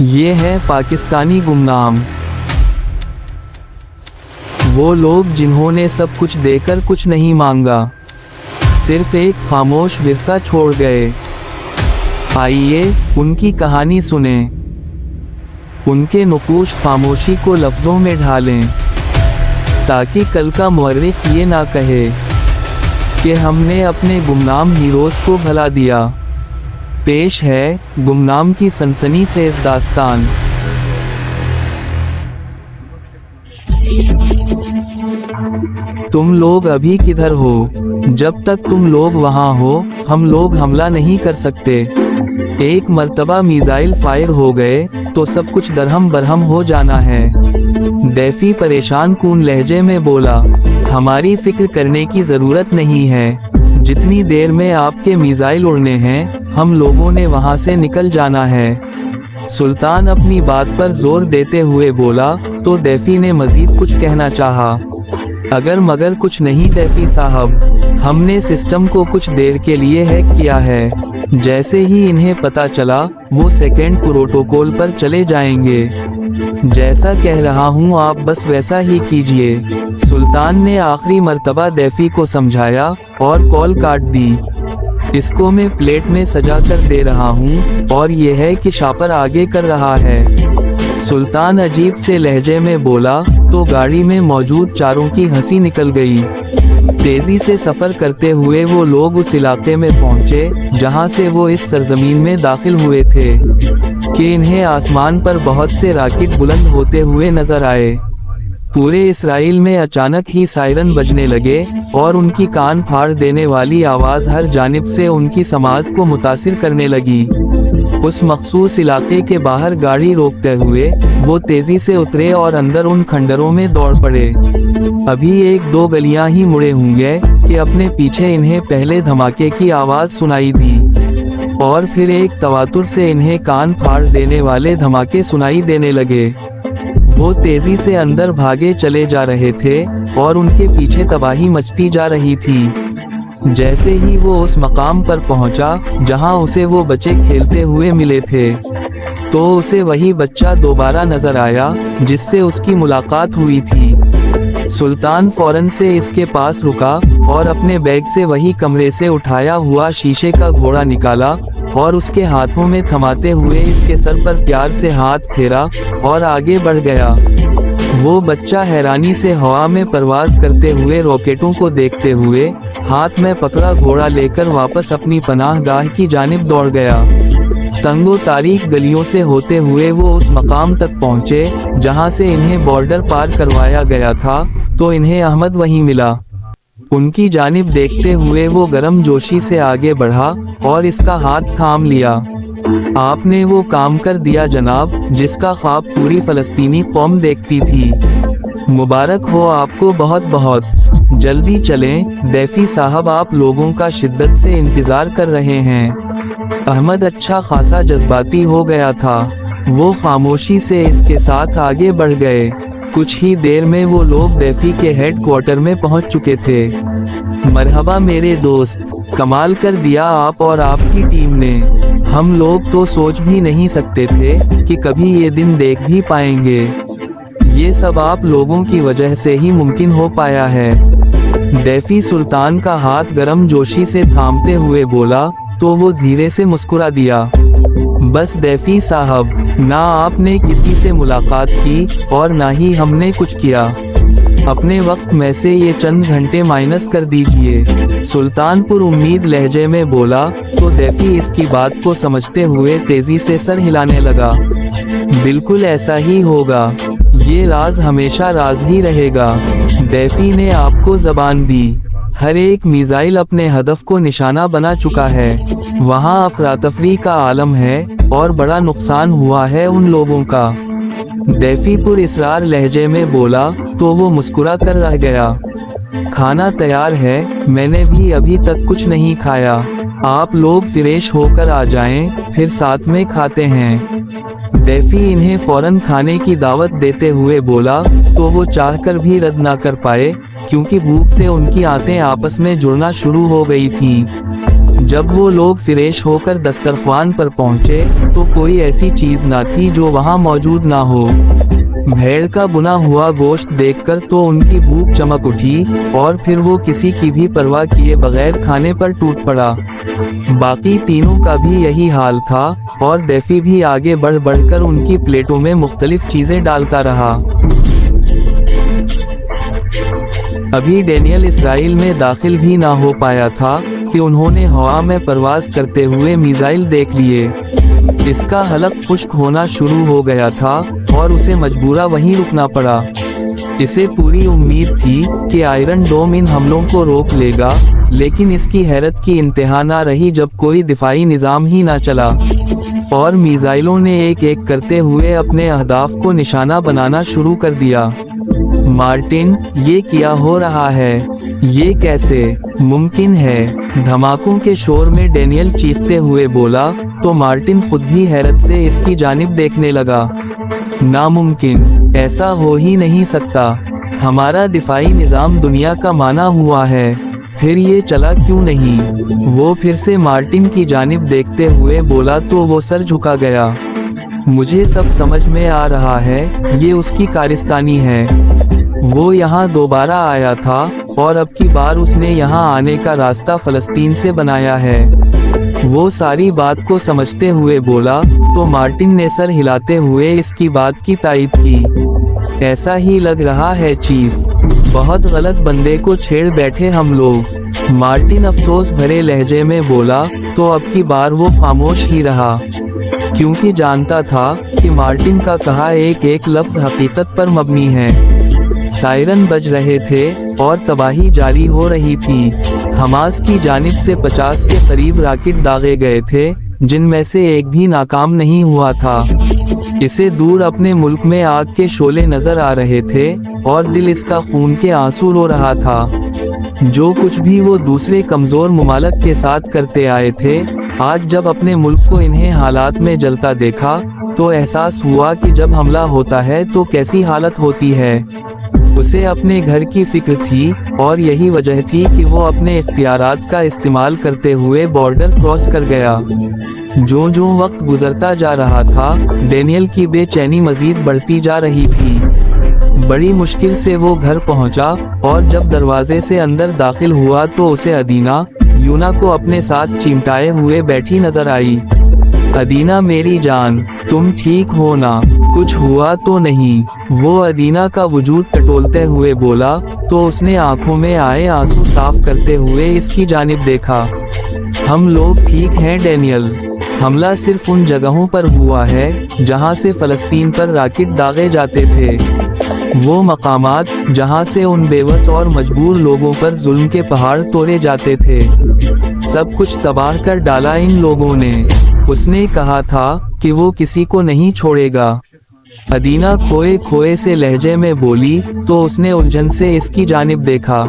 ये है पाकिस्तानी गुमनाम, वो लोग जिन्होंने सब कुछ देकर कुछ नहीं मांगा, सिर्फ एक खामोश विरसा छोड़ गए। आइए उनकी कहानी सुने, उनके नुकूश खामोशी को लफ्ज़ों में ढालें, ताकि कल का मुअर्रिख ये ना कहे कि हमने अपने गुमनाम हीरोज़ को भला दिया। पेश है गुमनाम की सनसनीखेज़ दास्तान। तुम लोग अभी किधर हो? जब तक तुम लोग वहाँ हो हम लोग हमला नहीं कर सकते। एक मर्तबा मिसाइल फायर हो गए तो सब कुछ दरहम बरहम हो जाना है। दैफी परेशान कून लहजे में बोला, हमारी फिक्र करने की ज़रूरत नहीं है, जितनी देर में आपके मिसाइल उड़ने हैं हम लोगों ने वहाँ से निकल जाना है। सुल्तान अपनी बात पर जोर देते हुए बोला तो दैफी ने मजीद कुछ कहना चाहा, अगर मगर कुछ नहीं दैफी साहब, हमने सिस्टम को कुछ देर के लिए हैक किया है। जैसे ही इन्हें पता चला वो सेकेंड प्रोटोकॉल पर चले जाएंगे। जैसा कह रहा हूँ आप बस वैसा ही कीजिए। सुल्तान ने आखिरी मर्तबा दैफी को समझाया और कॉल काट दी। इसको मैं प्लेट में सजा कर दे रहा हूँ और ये है कि शापर आगे कर रहा है। सुल्तान अजीब से लहजे में बोला तो गाड़ी में मौजूद चारों की हंसी निकल गई। तेजी से सफर करते हुए वो लोग उस इलाके में पहुंचे जहां से वो इस सरजमीन में दाखिल हुए थे कि इन्हें आसमान पर बहुत से रॉकेट बुलंद होते हुए नजर आए। पूरे इसराइल में अचानक ही सायरन बजने लगे और उनकी कान फाड़ देने वाली आवाज़ हर जानिब से उनकी समाअत को मुतासिर करने लगी। उस मखसूस इलाके के बाहर गाड़ी रोकते हुए वो तेजी से उतरे और अंदर उन खंडरों में दौड़ पड़े। अभी एक दो गलियां ही मुड़े होंगे कि अपने पीछे इन्हें पहले धमाके की आवाज़ सुनाई दी और फिर एक तवातुर से इन्हें कान फाड़ देने वाले धमाके सुनाई देने लगे। वो तेजी से अंदर भागे चले जा रहे थे और उनके पीछे तबाही मचती जा रही थी। जैसे ही वो उस मकाम पर पहुंचा जहां उसे वो बच्चे खेलते हुए मिले थे, तो उसे वही बच्चा दोबारा नजर आया जिससे उसकी मुलाकात हुई थी। सुल्तान फौरन से इसके पास रुका और अपने बैग से वही कमरे से उठाया हुआ शीशे का घोड़ा निकाला और उसके हाथों में थमाते हुए इसके सर पर प्यार से हाथ फेरा और आगे बढ़ गया। वो बच्चा हैरानी से हवा में परवाज करते हुए रॉकेटों को देखते हुए हाथ में पकड़ा घोड़ा लेकर वापस अपनी पनाहगाह की जानिब दौड़ गया। तंगो तारीख गलियों से होते हुए वो उस मकाम तक पहुँचे जहाँ से इन्हें बॉर्डर पार करवाया गया था, तो इन्हें अहमद वहीं मिला। उनकी जानिब देखते हुए वो गर्म जोशी से आगे बढ़ा और इसका हाथ थाम लिया। आपने वो काम कर दिया जनाब जिसका ख्वाब पूरी फलस्तीनी कौम देखती थी। मुबारक हो आपको बहुत बहुत। जल्दी चलें दैफी साहब, आप लोगों का शिद्दत से इंतज़ार कर रहे हैं। अहमद अच्छा खासा जज्बाती हो गया था। वो खामोशी से इसके साथ आगे बढ़ गए। कुछ ही देर में वो लोग दैफी के हेड क्वार्टर में पहुंच चुके थे। मरहबा मेरे दोस्त, कमाल कर दिया आप और आपकी टीम ने। हम लोग तो सोच भी नहीं सकते थे कि कभी ये दिन देख भी पाएंगे। ये सब आप लोगों की वजह से ही मुमकिन हो पाया है। दैफी सुल्तान का हाथ गर्म जोशी से थामते हुए बोला तो वो धीरे से मुस्कुरा दिया। बस दैफी साहब, ना आपने किसी से मुलाकात की और ना ही हमने कुछ किया। अपने वक्त में से ये चंद घंटे माइनस कर दीजिए। सुल्तान पुर उम्मीद लहजे में बोला तो दैफी इसकी बात को समझते हुए तेजी से सर हिलाने लगा। बिल्कुल ऐसा ही होगा, ये राज हमेशा राज ही रहेगा। दैफी ने आपको जबान दी। हर एक मिसाइल अपने हदफ को निशाना बना चुका है। वहाँ अफरा-तफरी का आलम है और बड़ा नुकसान हुआ है उन लोगों का। दैफी पुर इसरार लहजे में बोला तो वो मुस्कुरा कर रह गया। खाना तैयार है, मैंने भी अभी तक कुछ नहीं खाया। आप लोग फ्रेश होकर आ जाएं, फिर साथ में खाते हैं। दैफी इन्हें फौरन खाने की दावत देते हुए बोला तो वो चाहकर भी रद्द ना कर पाए, क्योंकि भूख से उनकी आंतें आपस में जुड़ना शुरू हो गई थीं। जब वो लोग फ्रेश होकर दस्तरख्वान पर पहुंचे तो कोई ऐसी चीज ना थी जो वहां मौजूद ना हो। भेड़ का बुना हुआ गोश्त देखकर तो उनकी भूख चमक उठी और फिर वो किसी की भी परवाह किए बगैर खाने पर टूट पड़ा। बाकी तीनों का भी यही हाल था और दैफी भी आगे बढ़ बढ़कर उनकी प्लेटों में मुख्तलिफ चीजें डालता रहा। अभी डैनियल इसराइल में दाखिल भी ना हो पाया था कि उन्होंने हवा में परवाज करते हुए मिसाइल देख लिए। इसका हलक खुश्क होना शुरू हो गया था और उसे मजबूरा वहीं रुकना पड़ा। इसे पूरी उम्मीद थी कि आयरन डोम इन हमलों को रोक लेगा, लेकिन इसकी हैरत की इंतहा ना रही जब कोई दिफाई निज़ाम ही ना चला और मिसाइलों ने एक एक करते हुए अपने अहदाफ को निशाना बनाना शुरू कर दिया। मार्टिन, ये क्या हो रहा है? ये कैसे मुमकिन है? धमाकों के शोर में डैनियल चीखते हुए बोला तो मार्टिन खुद भी हैरत से इसकी जानिब देखने लगा। नामुमकिन, ऐसा हो ही नहीं सकता। हमारा दिफाई निज़ाम दुनिया का माना हुआ है, फिर ये चला क्यों नहीं? वो फिर से मार्टिन की जानिब देखते हुए बोला तो वो सर झुका गया। मुझे सब समझ में आ रहा है, ये उसकी कारिस्तानी है। वो यहाँ दोबारा आया था और अब की बार उसने यहाँ आने का रास्ता फलस्तीन से बनाया है। वो सारी बात को समझते हुए बोला तो मार्टिन ने सर हिलाते हुए इसकी बात की तायीद की। ऐसा ही लग रहा है चीफ, बहुत गलत बंदे को छेड़ बैठे हम लोग। मार्टिन अफसोस भरे लहजे में बोला तो अब की बार वो खामोश ही रहा, क्योंकि जानता था कि मार्टिन का कहा एक एक लफ्ज हकीकत पर मबनी है। सायरन बज रहे थे और तबाही जारी हो रही थी। हमास की जानिब से 50 के करीब रॉकेट दागे गए थे, जिनमें से एक भी नाकाम नहीं हुआ था। इसे दूर अपने मुल्क में आग के शोले नजर आ रहे थे और दिल इसका खून के आंसू रो रहा था। जो कुछ भी वो दूसरे कमजोर मुमालक के साथ करते आए थे, आज जब अपने मुल्क को इन्हें हालात में जलता देखा तो एहसास हुआ कि जब हमला होता है तो कैसी हालत होती है। उसे अपने घर की फिक्र थी और यही वजह थी कि वो अपने इख्तियारात का इस्तेमाल करते हुए बॉर्डर क्रॉस कर गया। जो जो वक्त गुजरता जा रहा था, डैनियल की बेचैनी मजीद बढ़ती जा रही थी। बड़ी मुश्किल से वो घर पहुंचा और जब दरवाजे से अंदर दाखिल हुआ तो उसे अदीना यूना को अपने साथ चिमटाए हुए बैठी नजर आई। अदीना मेरी जान, तुम ठीक हो ना? कुछ हुआ तो नहीं? वो अदीना का वजूद टटोलते हुए बोला तो उसने आंखों में आए आंसू साफ करते हुए इसकी जानिब देखा। हम लोग ठीक हैं डैनियल। हमला सिर्फ उन जगहों पर हुआ है जहां से फलस्तीन पर रॉकेट दागे जाते थे। वो मकामात जहां से उन बेबस और मजबूर लोगों पर जुल्म के पहाड़ तोड़े जाते थे, सब कुछ तबाह कर डाला इन लोगों ने। उसने कहा था कि वो किसी को नहीं छोड़ेगा। अदीना खोए खोए से लहजे में बोली तो उसने उलझन से इसकी जानिब देखा।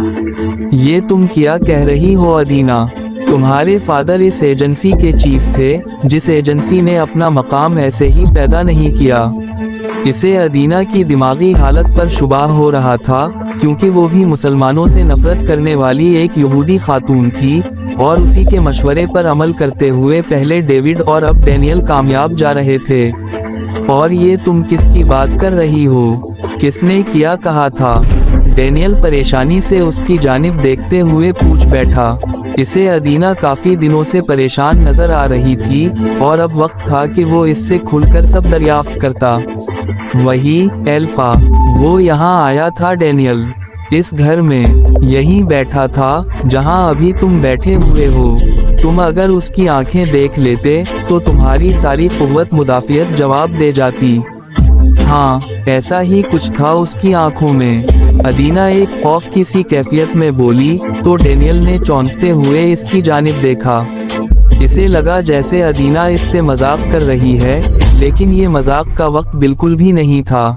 ये तुम क्या कह रही हो अदीना? तुम्हारे फादर इस एजेंसी के चीफ थे, जिस एजेंसी ने अपना मकाम ऐसे ही पैदा नहीं किया। इसे अदीना की दिमागी हालत पर शुबा हो रहा था, क्योंकि वो भी मुसलमानों से नफरत करने वाली एक यहूदी खातून थी और उसी के मशवरे पर अमल करते हुए पहले डेविड और अब डैनियल कामयाब जा रहे थे। और ये तुम किसकी बात कर रही हो? किसने क्या कहा था? डैनियल परेशानी से उसकी जानिब देखते हुए पूछ बैठा। इसे अदीना काफी दिनों से परेशान नजर आ रही थी और अब वक्त था कि वो इससे खुलकर सब दरियाफ्त करता। वही एल्फा, वो यहाँ आया था डैनियल, इस घर में, यहीं बैठा था जहाँ अभी तुम बैठे हुए हो। तुम अगर उसकी आंखें देख लेते तो तुम्हारी सारी कुव्वत मुदाफियत जवाब दे जाती। हाँ, ऐसा ही कुछ था उसकी आंखों में। अदीना एक खौफ की सी कैफियत में बोली तो डैनियल ने चौंकते हुए इसकी जानिब देखा। इसे लगा जैसे अदीना इससे मजाक कर रही है, लेकिन ये मजाक का वक्त बिल्कुल भी नहीं था।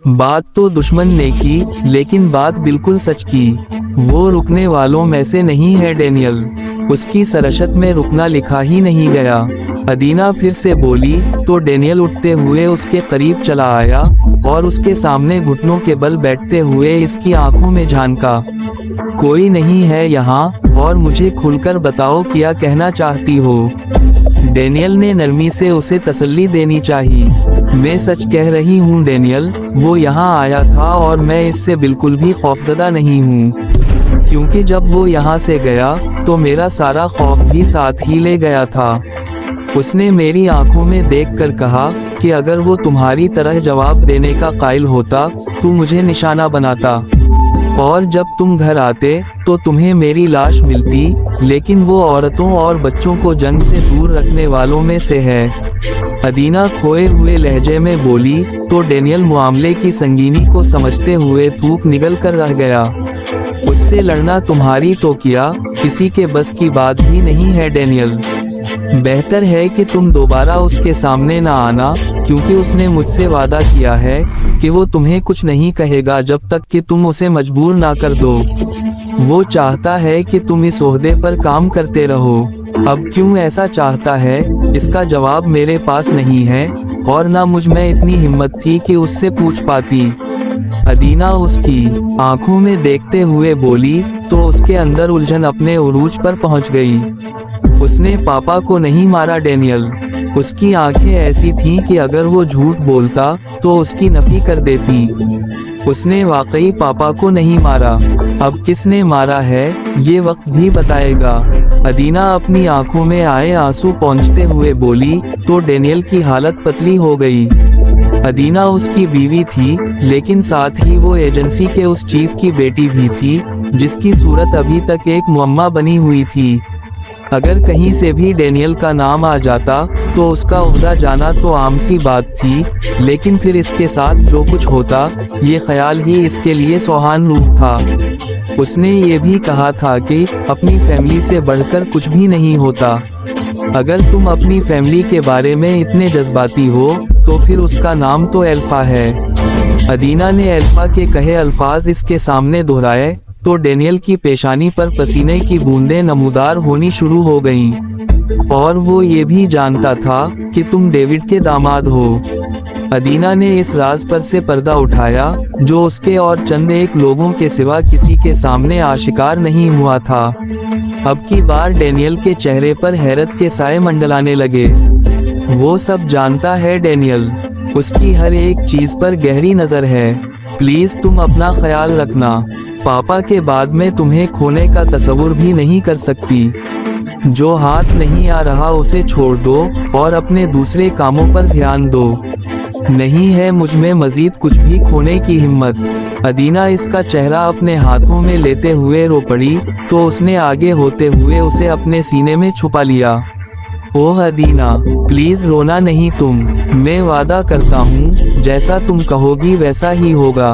बात तो दुश्मन ने की, लेकिन बात बिल्कुल सच की। वो रुकने वालों में से नहीं है डैनियल। उसकी सरशत में रुकना लिखा ही नहीं गया। अदीना फिर से बोली तो डेनियल उठते हुए उसके करीब चला आया और उसके सामने घुटनों के बल बैठते हुए इसकी आंखों में झांका। कोई नहीं है यहाँ, और मुझे खुलकर बताओ क्या कहना चाहती हो। डेनियल ने नरमी से उसे तसल्ली देनी चाहिए। मैं सच कह रही हूँ डेनियल, वो यहाँ आया था और मैं इससे बिल्कुल भी खौफजदा नहीं हूँ, क्योंकि जब वो यहाँ से गया तो मेरा सारा खौफ भी साथ ही ले गया था। उसने मेरी आंखों में देखकर कहा कि अगर वो तुम्हारी तरह जवाब देने का कायल होता तो मुझे निशाना बनाता, और जब तुम घर आते तो तुम्हें मेरी लाश मिलती, लेकिन वो औरतों और बच्चों को जंग से दूर रखने वालों में से है। अदीना खोए हुए लहजे में बोली तो डेनियल मामले की संगीनी को समझते हुए थूक निगल कर रह गया। उससे लड़ना तुम्हारी तो क्या किसी के बस की बात भी नहीं है डेनियल। बेहतर है कि तुम दोबारा उसके सामने ना आना, क्योंकि उसने मुझसे वादा किया है कि वो तुम्हें कुछ नहीं कहेगा जब तक कि तुम उसे मजबूर ना कर दो। वो चाहता है कि तुम इस ओहदे पर काम करते रहो। अब क्यों ऐसा चाहता है, इसका जवाब मेरे पास नहीं है, और ना मुझ में इतनी हिम्मत थी कि उससे पूछ पाती। अदीना उसकी आंखों में देखते हुए बोली तो उसके अंदर उलझन अपने उरूज पर पहुंच गई। उसने पापा को नहीं मारा डेनियल। उसकी आंखें ऐसी थीं कि अगर वो झूठ बोलता तो उसकी नफी कर देती। उसने वाकई पापा को नहीं मारा। अब किसने मारा है ये वक्त भी बताएगा। अदीना अपनी आंखों में आए आंसू पोंछते हुए बोली तो डेनियल की हालत पतली हो गई। अदीना उसकी बीवी थी, लेकिन साथ ही वो एजेंसी के उस चीफ की बेटी भी थी, जिसकी सूरत अभी तक एक मुअम्मा बनी हुई थी। अगर कहीं से भी डेनियल का नाम आ जाता तो उसका ओहदा जाना तो आम सी बात थी, लेकिन फिर इसके साथ जो कुछ होता ये ख्याल ही इसके लिए सुहान रूह था। उसने ये भी कहा था कि अपनी फैमिली से बढ़कर कुछ भी नहीं होता। अगर तुम अपनी फैमिली के बारे में इतने जज्बाती हो तो फिर उसका नाम तो एल्फा है। अदीना ने एल्फा के कहे अल्फाज इसके सामने दोहराए तो डेनियल की पेशानी पर पसीने की बूंदें नमूदार होनी शुरू हो गईं। और वो ये भी जानता था कि तुम डेविड के दामाद हो। अदीना ने इस राज पर से पर्दा उठाया जो उसके और चंद एक लोगों के सिवा किसी के सामने आशिकार नहीं हुआ था। अब की बार डेनियल के चेहरे पर हैरत के साए मंडलाने लगे। वो सब जानता है डेनियल, उसकी हर एक चीज पर गहरी नजर है। प्लीज तुम अपना ख्याल रखना। पापा के बाद में तुम्हें खोने का तस्वुर भी नहीं कर सकती। जो हाथ नहीं आ रहा उसे छोड़ दो और अपने दूसरे कामों पर ध्यान दो। नहीं है मुझ में मजीद कुछ भी खोने की हिम्मत। अदीना इसका चेहरा अपने हाथों में लेते हुए रो पड़ी तो उसने आगे होते हुए उसे अपने सीने में छुपा लिया। ओह अदीना, प्लीज रोना नहीं तुम। मैं वादा करता हूँ जैसा तुम कहोगी वैसा ही होगा।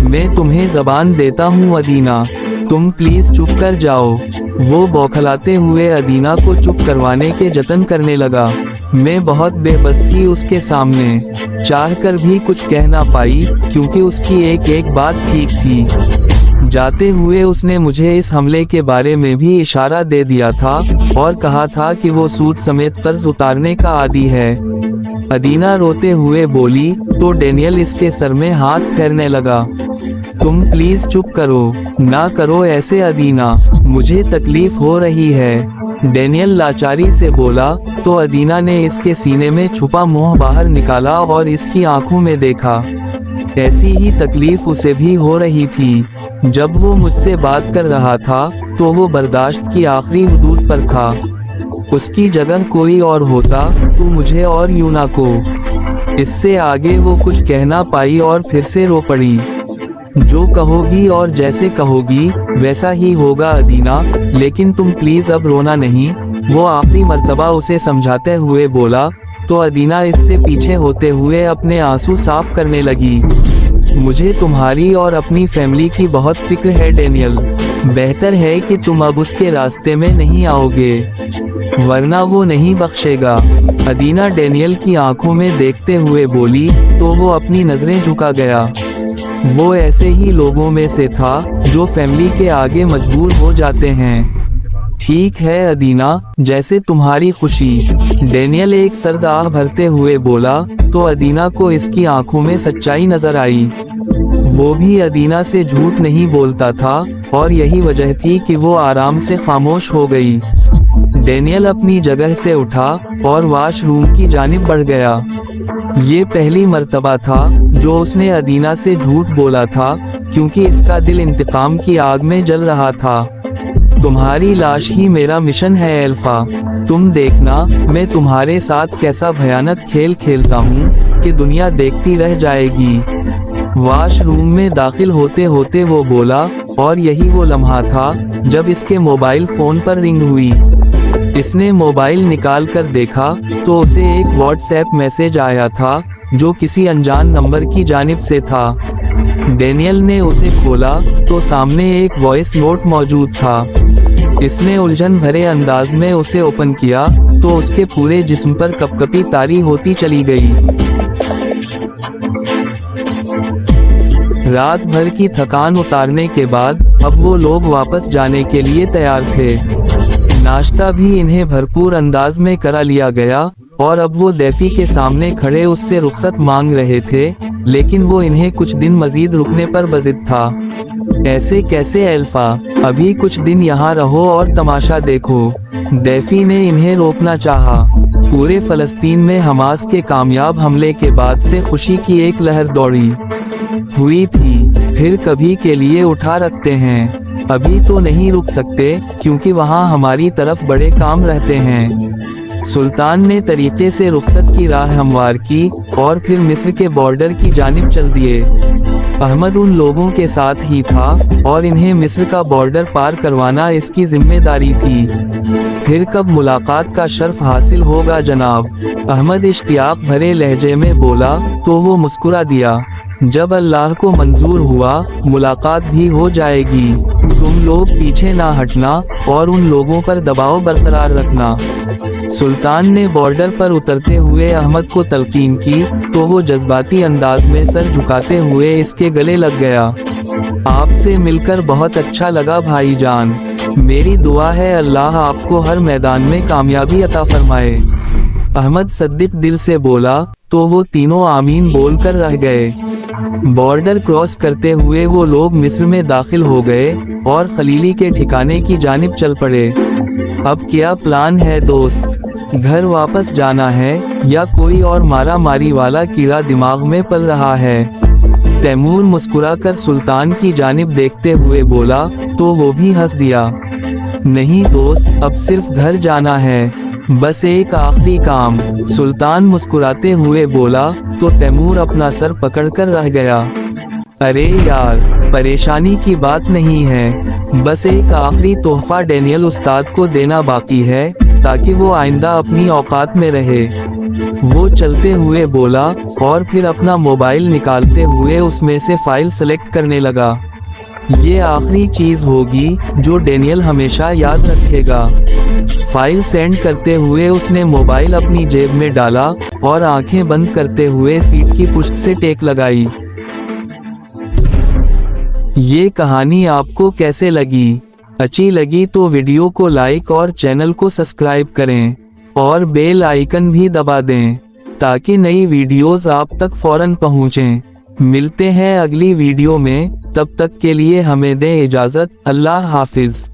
मैं तुम्हें जबान देता हूँ अदीना, तुम प्लीज चुप कर जाओ। वो बौखलाते हुए अदीना को चुप करवाने के जतन करने लगा। मैं बहुत बेबस थी उसके सामने, चाहकर भी कुछ कह ना पाई, क्योंकि उसकी एक एक बात ठीक थी। जाते हुए उसने मुझे इस हमले के बारे में भी इशारा दे दिया था और कहा था कि वो सूद समेत कर्ज उतारने का आदी है। अदीना रोते हुए बोली तो डेनियल इसके सर में हाथ फेरने लगा। तुम प्लीज चुप करो, ना करो ऐसे अदीना, मुझे तकलीफ हो रही है। डेनियल लाचारी से बोला तो अदीना ने इसके सीने में छुपा मुंह बाहर निकाला और इसकी आंखों में देखा। ऐसी ही तकलीफ उसे भी हो रही थी। जब वो मुझसे बात कर रहा था तो वो बर्दाश्त की आखिरी हुदूद पर था। उसकी जगह कोई और होता तो मुझे और यूना को। इससे आगे वो कुछ कहना पाई और फिर से रो पड़ी। जो कहोगी और जैसे कहोगी वैसा ही होगा अदीना, लेकिन तुम प्लीज अब रोना नहीं। वो आखिरी मर्तबा उसे समझाते हुए बोला तो अदीना इससे पीछे होते हुए अपने आंसू साफ करने लगी। मुझे तुम्हारी और अपनी फैमिली की बहुत फिक्र है डेनियल। बेहतर है कि तुम अब उसके रास्ते में नहीं आओगे, वरना वो नहीं बख्शेगा। अदीना डेनियल की आंखों में देखते हुए बोली तो वो अपनी नजरें झुका गया। वो ऐसे ही लोगों में से था जो फैमिली के आगे मजबूर हो जाते हैं। ठीक है अदीना, जैसे तुम्हारी खुशी। डेनियल एक सर्द आह भरते हुए बोला। तो अदीना को इसकी आंखों में सच्चाई नजर आई। वो भी अदीना से झूठ नहीं बोलता था और यही वजह थी कि वो आराम से खामोश हो गई। डेनियल अपनी जगह से उठा और वॉशरूम की जानिब बढ़ गया। ये पहली मर्तबा था जो उसने अदीना से झूठ बोला था, क्योंकि इसका दिल इंतकाम की आग में जल रहा था। तुम्हारी लाश ही मेरा मिशन है एल्फा। तुम देखना मैं तुम्हारे साथ कैसा भयानक खेल खेलता हूँ कि दुनिया देखती रह जाएगी। वॉशरूम में दाखिल होते होते वो बोला, और यही वो लम्हा था जब इसके मोबाइल फोन पर रिंग हुई। इसने मोबाइल निकाल कर देखा तो उसे एक व्हाट्सएप मैसेज आया था जो किसी अनजान नंबर की जानिब से था। डेनियल ने उसे खोला तो सामने एक वॉइस नोट मौजूद था। इसने उलझन भरे अंदाज में उसे ओपन किया तो उसके पूरे जिस्म पर कपकपी तारी होती चली गई। रात भर की थकान उतारने के बाद अब वो लोग वापस जाने के लिए तैयार थे। नाश्ता भी इन्हें भरपूर अंदाज में करा लिया गया और अब वो दैफी के सामने खड़े उससे रुखसत मांग रहे थे, लेकिन वो इन्हें कुछ दिन मजीद रुकने पर बजिद था। ऐसे कैसे एल्फा, अभी कुछ दिन यहाँ रहो और तमाशा देखो। दैफी ने इन्हें रोकना चाहा। पूरे फलस्तीन में हमास के कामयाब हमले के बाद से खुशी की एक लहर दौड़ी हुई थी। फिर कभी के लिए उठा रखते हैं, अभी तो नहीं रुक सकते क्योंकि वहाँ हमारी तरफ बड़े काम रहते हैं। सुल्तान ने तरीके से रुखसत की राह हमवार की और फिर मिस्र के बॉर्डर की जानिब चल दिए। अहमद उन लोगों के साथ ही था और इन्हें मिस्र का बॉर्डर पार करवाना इसकी जिम्मेदारी थी। फिर कब मुलाकात का शर्फ हासिल होगा जनाब, अहमद इश्तियाक भरे लहजे में बोला तो वो मुस्कुरा दिया। जब अल्लाह को मंजूर हुआ मुलाकात भी हो जाएगी। तुम लोग पीछे ना हटना और उन लोगों पर दबाव बरकरार रखना। सुल्तान ने बॉर्डर पर उतरते हुए अहमद को तलकीन की तो वो जज्बाती अंदाज में सर झुकाते हुए इसके गले लग गया। आपसे मिलकर बहुत अच्छा लगा भाईजान। मेरी दुआ है अल्लाह आपको हर मैदान में कामयाबी अता फरमाए। अहमद सद्दिक दिल से बोला तो वो तीनों आमीन बोलकर रह गए। बॉर्डर क्रॉस करते हुए वो लोग मिस्र में दाखिल हो गए और खलीली के ठिकाने की जानिब चल पड़े। अब क्या प्लान है दोस्त, घर वापस जाना है या कोई और मारा मारी वाला कीड़ा दिमाग में पल रहा है? तैमूर मुस्कुराकर सुल्तान की जानिब देखते हुए बोला तो वो भी हंस दिया। नहीं दोस्त, अब सिर्फ घर जाना है, बस एक आखिरी काम। सुल्तान मुस्कुराते हुए बोला तो तैमूर अपना सर पकड़कर रह गया। अरे यार, परेशानी की बात नहीं है, बस एक आखिरी तोहफा डेनियल उस्ताद को देना बाकी है ताकि वो आइंदा अपनी औकात में रहे। वो चलते हुए बोला और फिर अपना मोबाइल निकालते हुए उसमें से फाइल सेलेक्ट करने लगा। ये आखिरी चीज होगी जो डेनियल हमेशा याद रखेगा। फाइल सेंड करते हुए उसने मोबाइल अपनी जेब में डाला और आंखें बंद करते हुए सीट की पुष्ट से टेक लगाई। ये कहानी आपको कैसे लगी? अच्छी लगी तो वीडियो को लाइक और चैनल को सब्सक्राइब करें और बेल आइकन भी दबा दें ताकि नई वीडियोस आप तक फौरन पहुंचें। मिलते हैं अगली वीडियो में, तब तक के लिए हमें दें इजाज़त। अल्लाह हाफिज।